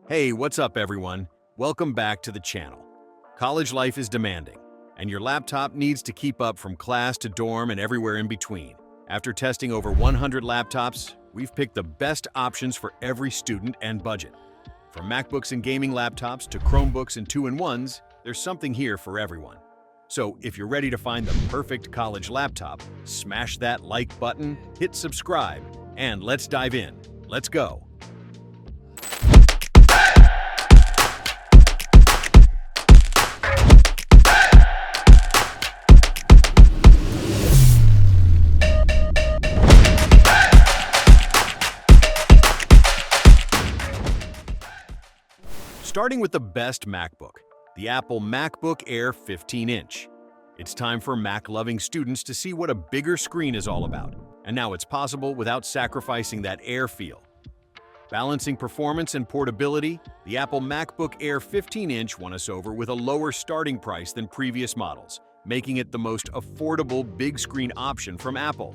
Hey, what's up everyone? Welcome back to the channel. College life is demanding, and your laptop needs to keep up from class to dorm and everywhere in between. After testing over 100 laptops, we've picked the best options for every student and budget. From MacBooks and gaming laptops to Chromebooks and 2-in-1s, there's something here for everyone. So if you're ready to find the perfect college laptop, smash that like button, hit subscribe, and let's dive in. Let's go. Starting with the best MacBook, the Apple MacBook Air 15-inch. It's time for Mac-loving students to see what a bigger screen is all about, and now it's possible without sacrificing that Air feel. Balancing performance and portability, the Apple MacBook Air 15-inch won us over with a lower starting price than previous models, making it the most affordable big-screen option from Apple.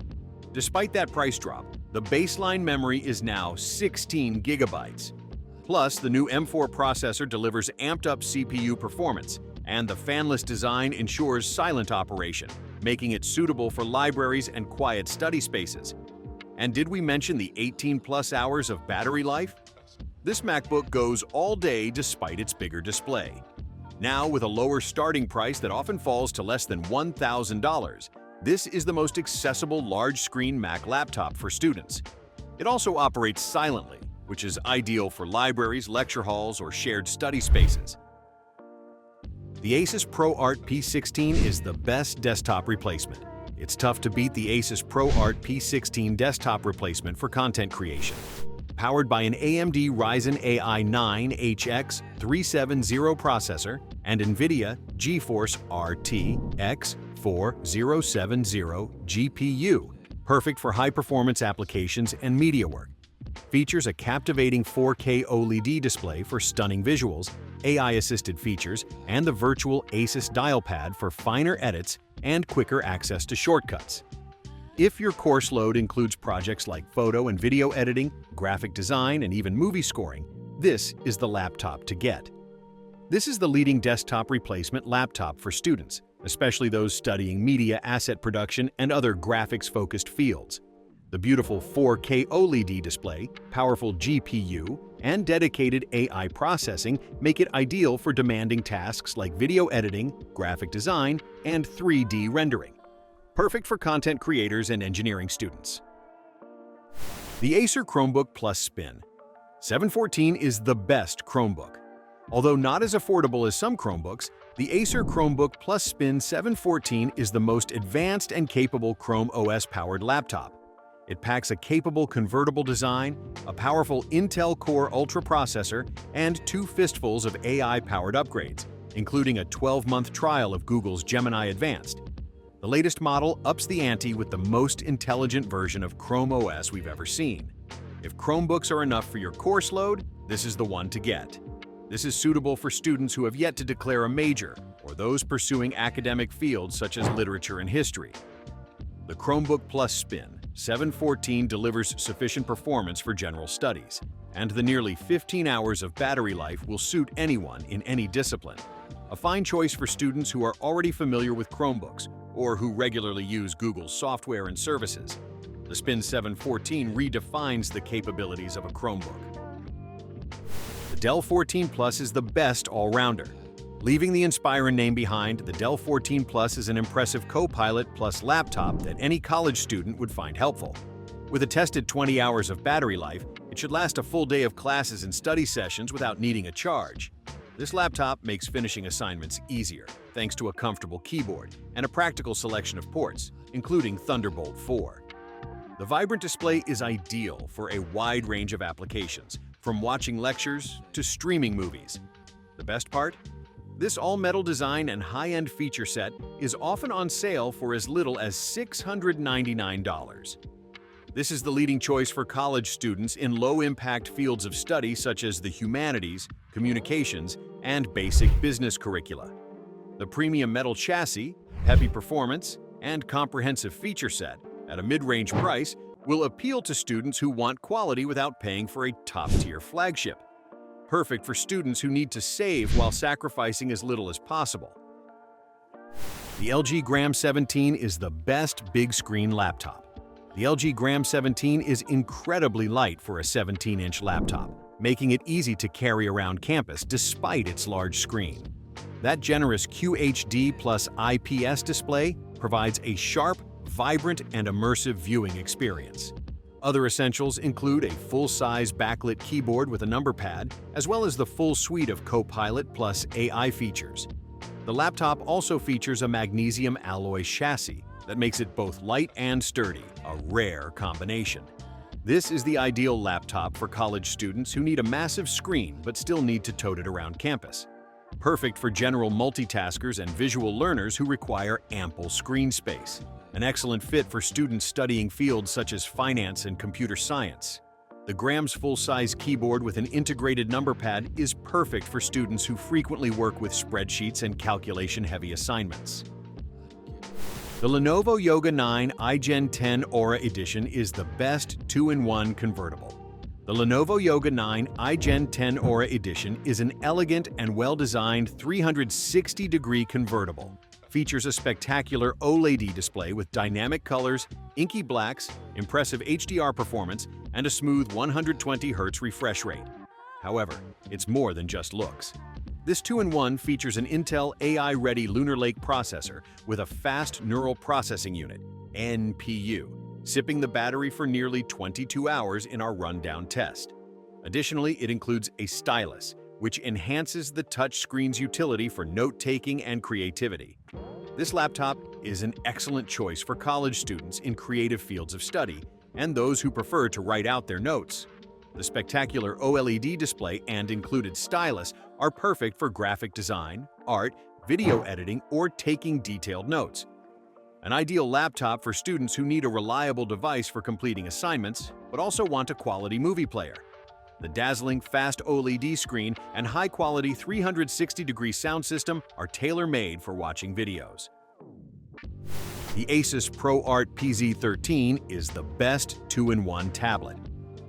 Despite that price drop, the baseline memory is now 16 gigabytes. Plus, the new M4 processor delivers amped-up CPU performance, and the fanless design ensures silent operation, making it suitable for libraries and quiet study spaces. And did we mention the 18+ hours of battery life? This MacBook goes all day despite its bigger display. Now, with a lower starting price that often falls to less than $1,000, this is the most accessible large-screen Mac laptop for students. It also operates silently, which is ideal for libraries, lecture halls, or shared study spaces. The Asus ProArt P16 is the best desktop replacement. It's tough to beat the Asus ProArt P16 desktop replacement for content creation. Powered by an AMD Ryzen AI 9 HX 370 processor and NVIDIA GeForce RTX 4070 GPU, perfect for high-performance applications and media work. Features a captivating 4K OLED display for stunning visuals, AI-assisted features, and the virtual Asus dial pad for finer edits and quicker access to shortcuts. If your course load includes projects like photo and video editing, graphic design, and even movie scoring, this is the laptop to get. This is the leading desktop replacement laptop for students, especially those studying media asset production and other graphics-focused fields. The beautiful 4K OLED display, powerful GPU, and dedicated AI processing make it ideal for demanding tasks like video editing, graphic design, and 3D rendering. Perfect for content creators and engineering students. The Acer Chromebook Plus Spin 714 is the best Chromebook. Although not as affordable as some Chromebooks, the Acer Chromebook Plus Spin 714 is the most advanced and capable Chrome OS-powered laptop. It packs a capable convertible design, a powerful Intel Core Ultra processor, and 2 fistfuls of AI-powered upgrades, including a 12-month trial of Google's Gemini Advanced. The latest model ups the ante with the most intelligent version of Chrome OS we've ever seen. If Chromebooks are enough for your course load, this is the one to get. This is suitable for students who have yet to declare a major, or those pursuing academic fields such as literature and history. The Chromebook Plus Spin 714 delivers sufficient performance for general studies, and the nearly 15 hours of battery life will suit anyone in any discipline. A fine choice for students who are already familiar with Chromebooks or who regularly use Google's software and services. The Spin 714 redefines the capabilities of a Chromebook. The Dell 14 Plus is the best all-rounder. Leaving the Inspiron name behind, the Dell 14 Plus is an impressive co-pilot plus laptop that any college student would find helpful. With a tested 20 hours of battery life, it should last a full day of classes and study sessions without needing a charge. This laptop makes finishing assignments easier, thanks to a comfortable keyboard and a practical selection of ports, including Thunderbolt 4. The vibrant display is ideal for a wide range of applications, from watching lectures to streaming movies. The best part? This all-metal design and high-end feature set is often on sale for as little as $699. This is the leading choice for college students in low-impact fields of study such as the humanities, communications, and basic business curricula. The premium metal chassis, heavy performance, and comprehensive feature set at a mid-range price will appeal to students who want quality without paying for a top-tier flagship. perfect for students who need to save while sacrificing as little as possible. The LG Gram 17 is the best big-screen laptop. The LG Gram 17 is incredibly light for a 17-inch laptop, making it easy to carry around campus despite its large screen. That generous QHD plus IPS display provides a sharp, vibrant, and immersive viewing experience. Other essentials include a full-size backlit keyboard with a number pad, as well as the full suite of Copilot plus AI features. The laptop also features a magnesium alloy chassis that makes it both light and sturdy, a rare combination. This is the ideal laptop for college students who need a massive screen but still need to tote it around campus. Perfect for general multitaskers and visual learners who require ample screen space. An excellent fit for students studying fields such as finance and computer science. The Gram's full-size keyboard with an integrated number pad is perfect for students who frequently work with spreadsheets and calculation-heavy assignments. The Lenovo Yoga 9 iGen 10 Aura Edition is the best 2-in-1 convertible. The Lenovo Yoga 9 iGen 10 Aura Edition is an elegant and well-designed 360-degree convertible. Features a spectacular OLED display with dynamic colors, inky blacks, impressive HDR performance, and a smooth 120Hz refresh rate. However, it's more than just looks. This 2-in-1 features an Intel AI-ready Lunar Lake processor with a fast neural processing unit, NPU, sipping the battery for nearly 22 hours in our rundown test. Additionally, it includes a stylus, which enhances the touchscreen's utility for note-taking and creativity. This laptop is an excellent choice for college students in creative fields of study and those who prefer to write out their notes. The spectacular OLED display and included stylus are perfect for graphic design, art, video editing, or taking detailed notes. An ideal laptop for students who need a reliable device for completing assignments, but also want a quality movie player. The dazzling fast OLED screen and high-quality 360-degree sound system are tailor-made for watching videos. The Asus ProArt PZ13 is the best 2-in-1 tablet.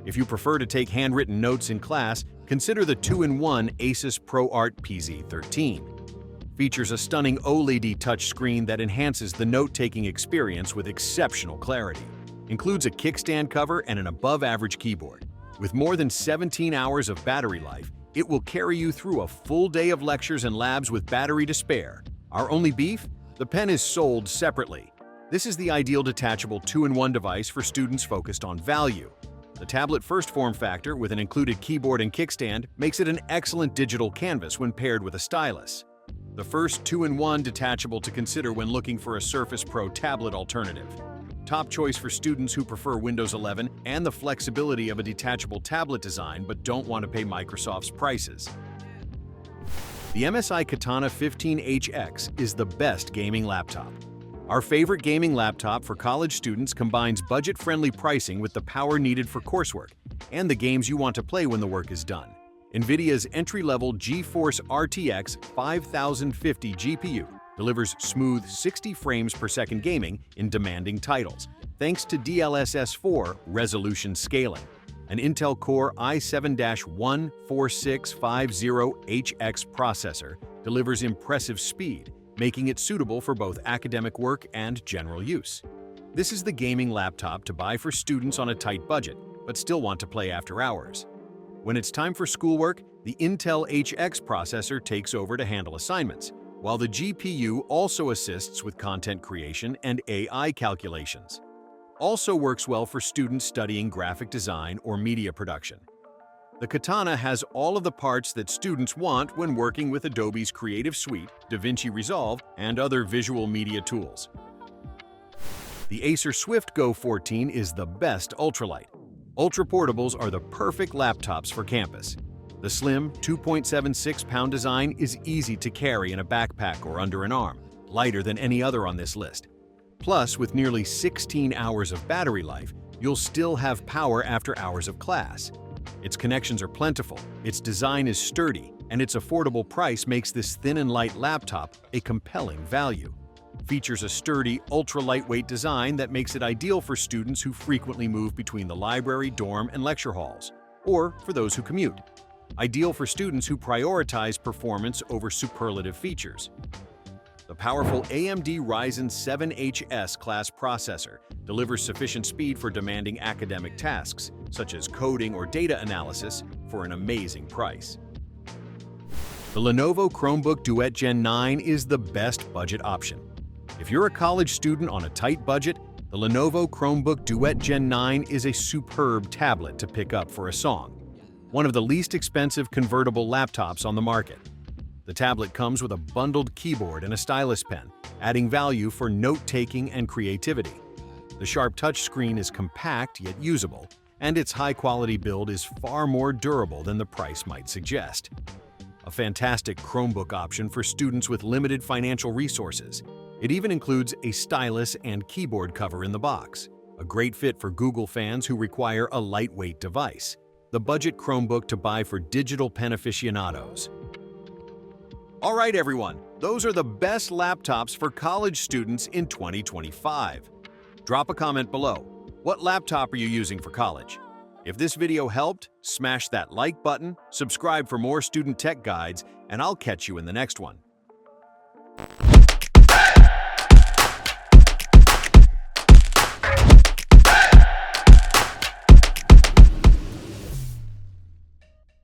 If you prefer to take handwritten notes in class, consider the 2-in-1 Asus ProArt PZ13. Features a stunning OLED touchscreen that enhances the note-taking experience with exceptional clarity. Includes a kickstand cover and an above-average keyboard. With more than 17 hours of battery life, it will carry you through a full day of lectures and labs with battery to spare. Our only beef? The pen is sold separately. This is the ideal detachable 2-in-1 device for students focused on value. The tablet-first form factor with an included keyboard and kickstand makes it an excellent digital canvas when paired with a stylus. The first 2-in-1 detachable to consider when looking for a Surface Pro tablet alternative. Top choice for students who prefer Windows 11 and the flexibility of a detachable tablet design but don't want to pay Microsoft's prices. The MSI Katana 15HX is the best gaming laptop. Our favorite gaming laptop for college students combines budget-friendly pricing with the power needed for coursework and the games you want to play when the work is done. NVIDIA's entry-level GeForce RTX 5050 GPU delivers smooth 60 frames per second gaming in demanding titles, thanks to DLSS 4 resolution scaling. An Intel Core i7-14650HX processor delivers impressive speed, making it suitable for both academic work and general use. This is the gaming laptop to buy for students on a tight budget, but still want to play after hours. When it's time for schoolwork, the Intel HX processor takes over to handle assignments, while the GPU also assists with content creation and AI calculations. Also works well for students studying graphic design or media production. The Katana has all of the parts that students want when working with Adobe's Creative Suite, DaVinci Resolve, and other visual media tools. The Acer Swift Go 14 is the best ultralight. Ultra portables are the perfect laptops for campus. The slim, 2.76-pound design is easy to carry in a backpack or under an arm, lighter than any other on this list. Plus, with nearly 16 hours of battery life, you'll still have power after hours of class. Its connections are plentiful, its design is sturdy, and its affordable price makes this thin and light laptop a compelling value. Features a sturdy, ultra-lightweight design that makes it ideal for students who frequently move between the library, dorm, and lecture halls, or for those who commute. ideal for students who prioritize performance over superlative features. The powerful AMD Ryzen 7HS class processor delivers sufficient speed for demanding academic tasks, such as coding or data analysis, for an amazing price. The Lenovo Chromebook Duet Gen 9 is the best budget option. If you're a college student on a tight budget, the Lenovo Chromebook Duet Gen 9 is a superb tablet to pick up for a song, one of the least expensive convertible laptops on the market. The tablet comes with a bundled keyboard and a stylus pen, adding value for note-taking and creativity. The sharp touchscreen is compact yet usable, and its high-quality build is far more durable than the price might suggest. A fantastic Chromebook option for students with limited financial resources. It even includes a stylus and keyboard cover in the box, a great fit for Google fans who require a lightweight device. The budget Chromebook to buy for digital pen aficionados. All right, everyone, those are the best laptops for college students in 2025. Drop a comment below. What laptop are you using for college? If this video helped, smash that like button, subscribe for more student tech guides, and I'll catch you in the next one.